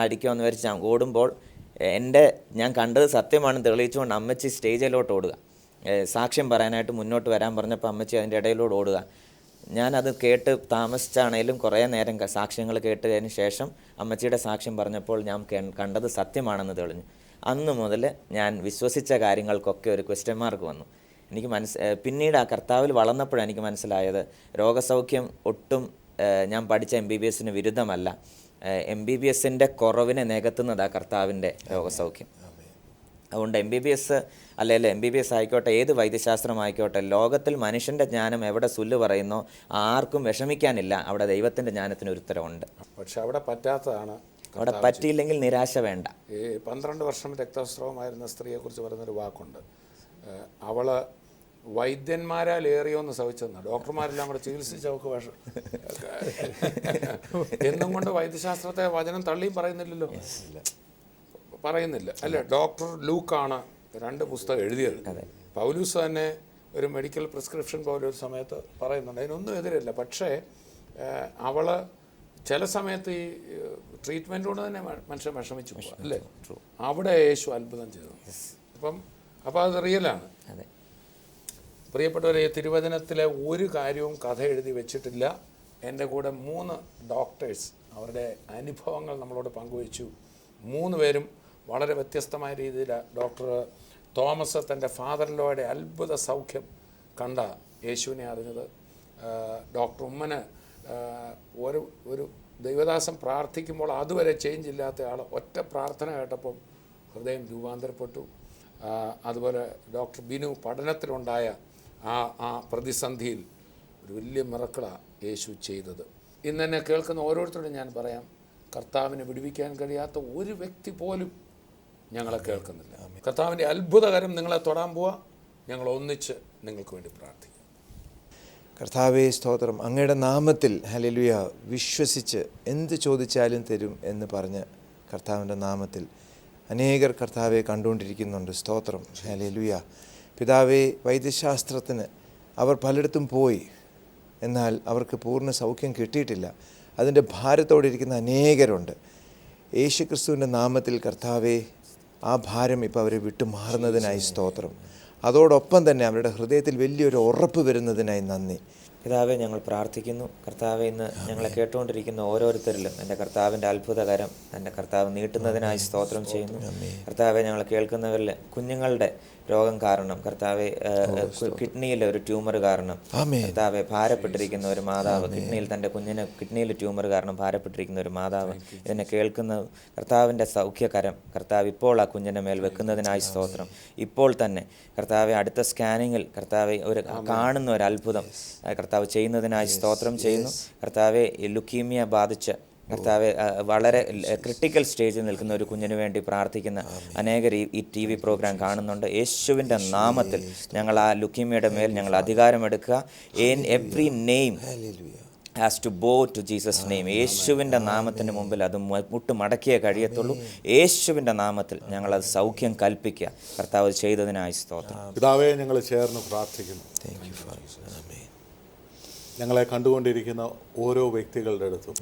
S5: ആയിരിക്കുമെന്ന് വിചാരിച്ച് ഓടുമ്പോൾ ഞാൻ കണ്ടത് സത്യമാണെന്ന് തെളിയിച്ചുകൊണ്ട് അമ്മച്ചി സ്റ്റേജിലോട്ട് ഓടുക. സാക്ഷ്യം പറയാനായിട്ട് മുന്നോട്ട് വരാൻ പറഞ്ഞപ്പോൾ അമ്മച്ചി അതിൻ്റെ ഇടയിലോട്ട് ഓടുക. ഞാനത് കേട്ട് താമസിച്ചാണേലും കുറേ നേരം സാക്ഷ്യങ്ങൾ കേട്ടതിന് ശേഷം അമ്മച്ചിയുടെ സാക്ഷ്യം പറഞ്ഞപ്പോൾ ഞാൻ കണ്ടത് സത്യമാണെന്ന് തെളിഞ്ഞു. അന്ന് മുതൽ ഞാൻ വിശ്വസിച്ച കാര്യങ്ങൾക്കൊക്കെ ഒരു ക്വസ്റ്റ്യൻ മാർക്ക് വന്നു. എനിക്ക് പിന്നീട് ആ കർത്താവിൽ വളർന്നപ്പോഴാണ് എനിക്ക് മനസ്സിലായത്, രോഗസൗഖ്യം ഒട്ടും ഞാൻ പഠിച്ച MBBSന് വിരുദ്ധമല്ല. MBBSൻ്റെ കുറവിനെ നികത്തുന്നതാണ് കർത്താവിൻ്റെ രോഗസൗഖ്യം. അതുകൊണ്ട് MBBS അല്ലെങ്കിൽ MBBS ആയിക്കോട്ടെ, ഏത് വൈദ്യശാസ്ത്രമായിക്കോട്ടെ, ലോകത്തിൽ മനുഷ്യൻ്റെ ജ്ഞാനം എവിടെ സുല്ല് പറയുന്നോ ആർക്കും വിഷമിക്കാനില്ല. അവിടെ ദൈവത്തിൻ്റെ ജ്ഞാനത്തിന് ഒരു ഉത്തരവുണ്ട്.
S2: പക്ഷെ അവിടെ പറ്റാത്തതാണ്.
S5: അവിടെ പറ്റിയില്ലെങ്കിൽ നിരാശ വേണ്ട.
S2: ഈ 12 വർഷം രക്തസ്രാവമായിരുന്ന സ്ത്രീയെക്കുറിച്ച് പറയുന്നൊരു വാക്കുണ്ട്. അവള് വൈദ്യന്മാരാൽ ഏറിയോന്ന് സഹിച്ചെന്ന്, ഡോക്ടർമാരെല്ലാം കൂടെ ചികിത്സിച്ച് അവൾക്ക് എന്നും കൊണ്ട് വൈദ്യശാസ്ത്രത്തെ വചനം തള്ളിയും പറയുന്നില്ലല്ലോ, പറയുന്നില്ല അല്ലേ. ഡോക്ടർ ലൂക്കാണ് 2 പുസ്തകം എഴുതിയത്. പൗലൂസ് തന്നെ ഒരു മെഡിക്കൽ പ്രിസ്ക്രിപ്ഷൻ പോലെ ഒരു സമയത്ത് പറയുന്നുണ്ട്, അതിനൊന്നും എതിരല്ല. പക്ഷേ അവള് ചില സമയത്ത് ഈ ട്രീറ്റ്മെൻറ്റ് കൊണ്ട് തന്നെ മനുഷ്യൻ വിഷമിച്ചു പോകും അല്ലേ. അവിടെ യേശു അത്ഭുതം ചെയ്തു. അപ്പം അത് റിയലാണ്. പ്രിയപ്പെട്ടവരെ, തിരുവചനത്തിലെ ഒരു കാര്യവും കഥ എഴുതി വെച്ചിട്ടില്ല. എൻ്റെ കൂടെ 3 ഡോക്ടേഴ്സ് അവരുടെ അനുഭവങ്ങൾ നമ്മളോട് പങ്കുവച്ചു. 3 പേരും വളരെ വ്യത്യസ്തമായ രീതിയിൽ. ഡോക്ടർ തോമസ് തൻ്റെ ഫാദർ ലോയുടെ അത്ഭുത സൗഖ്യം കണ്ട യേശുവിനെ അറിഞ്ഞത്. ഡോക്ടർ ഉമ്മന് ഒരു ദൈവദാസൻ പ്രാർത്ഥിക്കുമ്പോൾ അതുവരെ ചേഞ്ച് ഇല്ലാത്ത ആൾ ഒറ്റ പ്രാർത്ഥന കേട്ടപ്പം ഹൃദയം രൂപാന്തരപ്പെട്ടു. അതുപോലെ ഡോക്ടർ ബിനു പഠനത്തിലുണ്ടായ ആ പ്രതിസന്ധിയിൽ ഒരു വലിയ മിറക്കിളാണ് യേശു ചെയ്തത്. ഇന്ന് എന്നെ കേൾക്കുന്ന ഓരോരുത്തരോടും ഞാൻ പറയാം, കർത്താവിനെ വിടുവിക്കാൻ കഴിയാത്ത ഒരു വ്യക്തി പോലും ഞങ്ങളെ കേൾക്കുന്നില്ല. കർത്താവിൻ്റെ അത്ഭുതകരം നിങ്ങളെ തൊടാൻ പോവാ. ഞങ്ങൾ ഒന്നിച്ച് നിങ്ങൾക്ക് വേണ്ടി പ്രാർത്ഥിക്കും.
S3: കർത്താവേ സ്തോത്രം, അങ്ങയുടെ നാമത്തിൽ ഹല്ലേലൂയ വിശ്വസിച്ച് എന്ത് ചോദിച്ചാലും തരും എന്ന് പറഞ്ഞ് കർത്താവിൻ്റെ നാമത്തിൽ അനേകർ കർത്താവെ കണ്ടുകൊണ്ടിരിക്കുന്നുണ്ട്. സ്തോത്രം, ഹല്ലേലൂയ. പിതാവേ, വൈദ്യശാസ്ത്രത്തിന് അവർ പലയിടത്തും പോയി, എന്നാൽ അവർക്ക് പൂർണ്ണ സൗഖ്യം കിട്ടിയിട്ടില്ല. അതിൻ്റെ ഭാരത്തോടെ ഇരിക്കുന്ന അനേകരുണ്ട്. യേശുക്രിസ്തുവിൻ്റെ നാമത്തിൽ കർത്താവേ, ആ ഭാരം ഇപ്പോൾ അവരെ വിട്ടുമാറുന്നതിനായി സ്തോത്രം. അതോടൊപ്പം തന്നെ അവരുടെ ഹൃദയത്തിൽ വലിയൊരു ഉറപ്പ് വരുന്നതിനായി നന്ദി.
S5: പിതാവേ, ഞങ്ങൾ പ്രാർത്ഥിക്കുന്നു. കർത്താവെ, ഇന്ന് ഞങ്ങളെ കേട്ടുകൊണ്ടിരിക്കുന്ന ഓരോരുത്തരിലും എൻ്റെ കർത്താവിൻ്റെ അത്ഭുതകരം എൻ്റെ കർത്താവ് നീട്ടുന്നതിനായി സ്തോത്രം ചെയ്യുന്നു. കർത്താവെ, ഞങ്ങൾ കേൾക്കുന്നവരിൽ കുഞ്ഞുങ്ങളുടെ രോഗം കാരണം, കർത്താവെ കിഡ്നിയിൽ ഒരു ട്യൂമർ കാരണം കർത്താവെ ഭാരപ്പെട്ടിരിക്കുന്ന ഒരു മാതാവ്, തൻ്റെ കുഞ്ഞിന് കിഡ്നിയിൽ ട്യൂമർ കാരണം ഭാരപ്പെട്ടിരിക്കുന്ന ഒരു മാതാവ് ഇതിനെ കേൾക്കുന്ന കർത്താവിൻ്റെ സൗഖ്യകരം കർത്താവ് ഇപ്പോൾ ആ കുഞ്ഞിൻ്റെ മേൽ വെക്കുന്നതിനായി സ്തോത്രം. ഇപ്പോൾ തന്നെ കർത്താവെ അടുത്ത സ്കാനിങ്ങിൽ കർത്താവെ ഒരു കാണുന്ന ഒരു അത്ഭുതം കർത്താവ് ചെയ്യുന്നതിനായി സ്തോത്രം ചെയ്യുന്നു. കർത്താവെ ലുക്കീമിയ ബാധിച്ച കർത്താവെ വളരെ ക്രിട്ടിക്കൽ സ്റ്റേജിൽ നിൽക്കുന്ന ഒരു കുഞ്ഞിന് വേണ്ടി പ്രാർത്ഥിക്കുന്ന അനേകർ ഈ TV പ്രോഗ്രാം കാണുന്നുണ്ട്. യേശുവിൻ്റെ നാമത്തിൽ ഞങ്ങൾ ആ ലുക്കീമിയയുടെ മേൽ ഞങ്ങൾ അധികാരമെടുക്കുക. In every name has to bow to Jesus name. യേശുവിൻ്റെ നാമത്തിന് മുമ്പിൽ അത് മുട്ടുമടക്കിയേ കഴിയത്തുള്ളൂ. യേശുവിൻ്റെ നാമത്തിൽ ഞങ്ങളത് സൗഖ്യം കൽപ്പിക്കുക. കർത്താവ് ചെയ്തതിനായി സ്തോത്രം.
S4: പിതാവേ, ഞങ്ങൾ ചേർന്ന് പ്രാർത്ഥിക്കുന്നു. ഞങ്ങളെ കണ്ടുകൊണ്ടിരിക്കുന്ന ഓരോ വ്യക്തികളുടെ അടുത്തും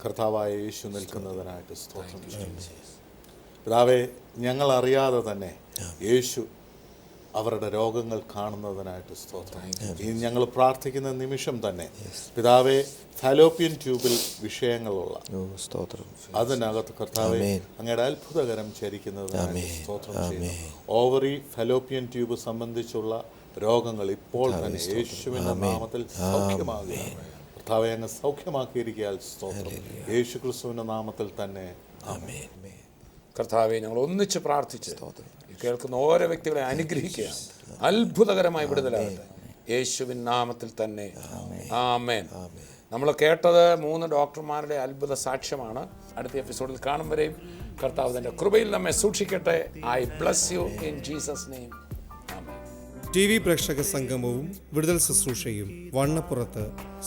S4: കർത്താവായ യേശു നിൽക്കുന്നതിനായിട്ട് സ്തോത്രം. പിതാവേ, ഞങ്ങൾ അറിയാതെ തന്നെ യേശു അവരുടെ രോഗങ്ങൾ കാണുന്നതിനായിട്ട് സ്തോത്രം. ഈ ഞങ്ങൾ പ്രാർത്ഥിക്കുന്ന നിമിഷം തന്നെ പിതാവേ, ഫാലോപ്പിയൻ ട്യൂബിൽ വിഷയങ്ങളുള്ള അതിനകത്ത് കർത്താവേ അങ്ങയുടെ അത്ഭുതകരം ചരിക്കുന്നതിനായിട്ട് സ്തോത്രം ചെയ്യുന്നു. ഓവറി ഫാലോപ്പിയൻ ട്യൂബ് സംബന്ധിച്ചുള്ള രോഗങ്ങൾ ഇപ്പോൾ തന്നെ യേശുവിൻ്റെ നാമത്തിൽ സൗഖ്യമാകുക. കർത്താവെ, അങ്ങ് സൗഖ്യമാക്കിയിരിക്കാൻ സ്തോത്രം. യേശു ക്രിസ്തുവിൻ്റെ നാമത്തിൽ തന്നെ ആമേൻ.
S2: കർത്താവെ, ഞങ്ങൾ ഒന്നിച്ച് പ്രാർത്ഥിച്ച് കേൾക്കുന്ന ഓരോ വ്യക്തികളെ അനുഗ്രഹിക്കുക. അത്ഭുതകരമായി വിടുതലാകട്ടെ യേശുവിൻ നാമത്തിൽ തന്നെ ആമേൻ. നമ്മൾ കേട്ടത് 3 ഡോക്ടർമാരുടെ അത്ഭുത സാക്ഷ്യമാണ്. അടുത്ത എപ്പിസോഡിൽ കാണും വരെയും കർത്താവ് തൻ്റെ കൃപയിൽ നമ്മെ സൂക്ഷിക്കട്ടെ. I bless you in Jesus name.
S6: TV പ്രേക്ഷക സംഗമവും വിടുതൽ ശുശ്രൂഷയും വണ്ണപ്പുറത്ത്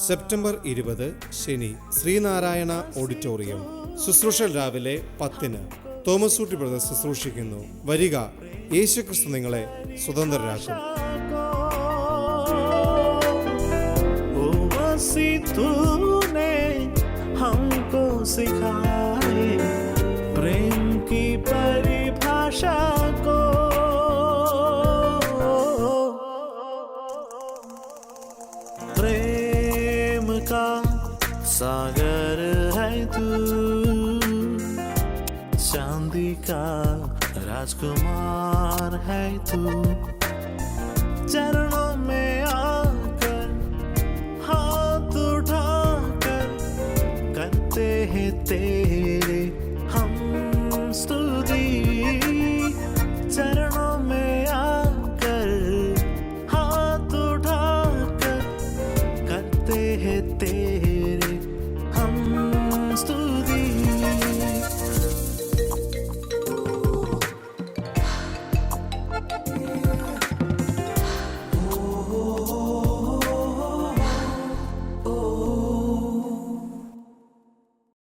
S6: സെപ്റ്റംബർ 20 ശനി, ശ്രീനാരായണ ഓഡിറ്റോറിയം. ശുശ്രൂഷ രാവിലെ 10-ന്. തോമസ് ഊട്ടി ബ്രദർ ശുശ്രൂഷിക്കുന്നു. വരിക, യേശുക്രിസ്തു നിങ്ങളെ സ്വതന്ത്രരാക്കും.
S1: प्रेम की परिभाषा को प्रेम का सागर है तू, चांदी का राजकुमार है तू, चरणों में आकर हाथ उठाकर करते हैं तेरे